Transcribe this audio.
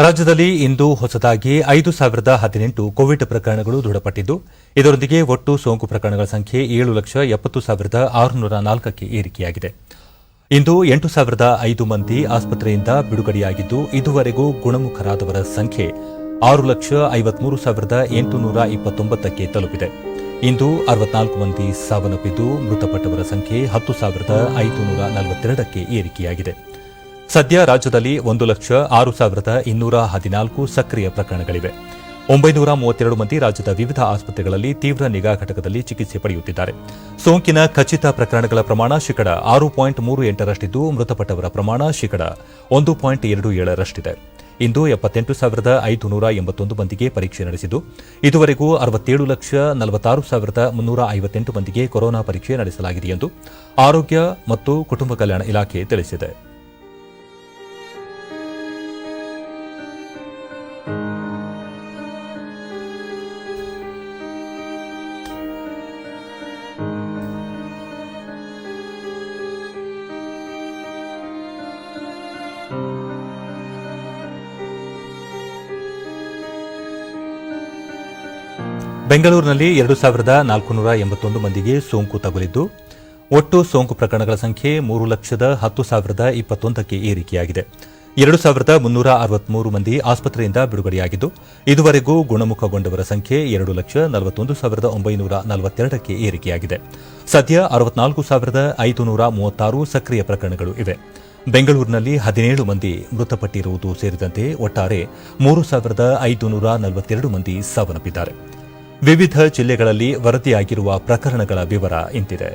ರಾಜ್ಯದಲ್ಲಿ ಇಂದು ಹೊಸದಾಗಿ 5,018 ಕೋವಿಡ್ ಪ್ರಕರಣಗಳು ದೃಢಪಟ್ಟಿದ್ದು, ಇದರೊಂದಿಗೆ ಒಟ್ಟು ಸೋಂಕು ಪ್ರಕರಣಗಳ ಸಂಖ್ಯೆ 7,70,604ಕ್ಕೆ ಏರಿಕೆಯಾಗಿದೆ. ಇಂದು 8,005 ಮಂದಿ ಆಸ್ಪತ್ರೆಯಿಂದ ಬಿಡುಗಡೆಯಾಗಿದ್ದು, ಇದುವರೆಗೂ ಗುಣಮುಖರಾದವರ ಸಂಖ್ಯೆ 6,53,829ಕ್ಕೆ ತಲುಪಿದೆ. ಇಂದು 64 ಮಂದಿ ಸಾವನ್ನಪ್ಪಿದ್ದು, ಮೃತಪಟ್ಟವರ ಸಂಖ್ಯೆ 10,542ಕ್ಕೆ ಏರಿಕೆಯಾಗಿದೆ. ಸದ್ಯ ರಾಜ್ಯದಲ್ಲಿ 1,06,214 ಸಕ್ರಿಯ ಪ್ರಕರಣಗಳಿವೆ. 932 ಮಂದಿ ರಾಜ್ಯದ ವಿವಿಧ ಆಸ್ಪತ್ರೆಗಳಲ್ಲಿ ತೀವ್ರ ನಿಗಾ ಘಟಕದಲ್ಲಿ ಚಿಕಿತ್ಸೆ ಪಡೆಯುತ್ತಿದ್ದಾರೆ. ಸೋಂಕಿನ ಖಚಿತ ಪ್ರಕರಣಗಳ ಪ್ರಮಾಣ 6.38ರಷ್ಟಿದ್ದು, ಮೃತಪಟ್ಟವರ ಪ್ರಮಾಣ 1.27ರಷ್ಟಿದೆ. ಇಂದು 78,581 ಮಂದಿಗೆ ಪರೀಕ್ಷೆ ನಡೆಸಿದ್ದು, ಇದುವರೆಗೂ 67,46,358 ಮಂದಿಗೆ ಕೊರೋನಾ ಪರೀಕ್ಷೆ ನಡೆಸಲಾಗಿದೆ ಎಂದು ಆರೋಗ್ಯ ಮತ್ತು ಕುಟುಂಬ ಕಲ್ಯಾಣ ಇಲಾಖೆ ತಿಳಿಸಿದೆ. ಬೆಂಗಳೂರಿನಲ್ಲಿ 2,481 ಮಂದಿಗೆ ಸೋಂಕು ತಗುಲಿದ್ದು, ಒಟ್ಟು ಸೋಂಕು ಪ್ರಕರಣಗಳ ಸಂಖ್ಯೆ 3,10,21ಕ್ಕೆ ಏರಿಕೆಯಾಗಿದೆ. 2,363 ಮಂದಿ ಆಸ್ಪತ್ರೆಯಿಂದ ಬಿಡುಗಡೆಯಾಗಿದ್ದು, ಇದುವರೆಗೂ ಗುಣಮುಖಗೊಂಡವರ ಸಂಖ್ಯೆ 2,41,942ಕ್ಕೆ ಏರಿಕೆಯಾಗಿದೆ. ಸದ್ಯ 64,536 ಸಕ್ರಿಯ ಪ್ರಕರಣಗಳು ಇವೆ. ಬೆಂಗಳೂರಿನಲ್ಲಿ 17 ಮಂದಿ ಮೃತಪಟ್ಟಿರುವುದು ಸೇರಿದಂತೆ ಒಟ್ಟಾರೆ 3,542 ಮಂದಿ ಸಾವನ್ನಪ್ಪಿದ್ದಾರೆ. ವಿವಿಧ ಜಿಲ್ಲೆಗಳಲ್ಲಿ ವರದಿಯಾಗಿರುವ ಪ್ರಕರಣಗಳ ವಿವರ ಇಂತಿದೆ.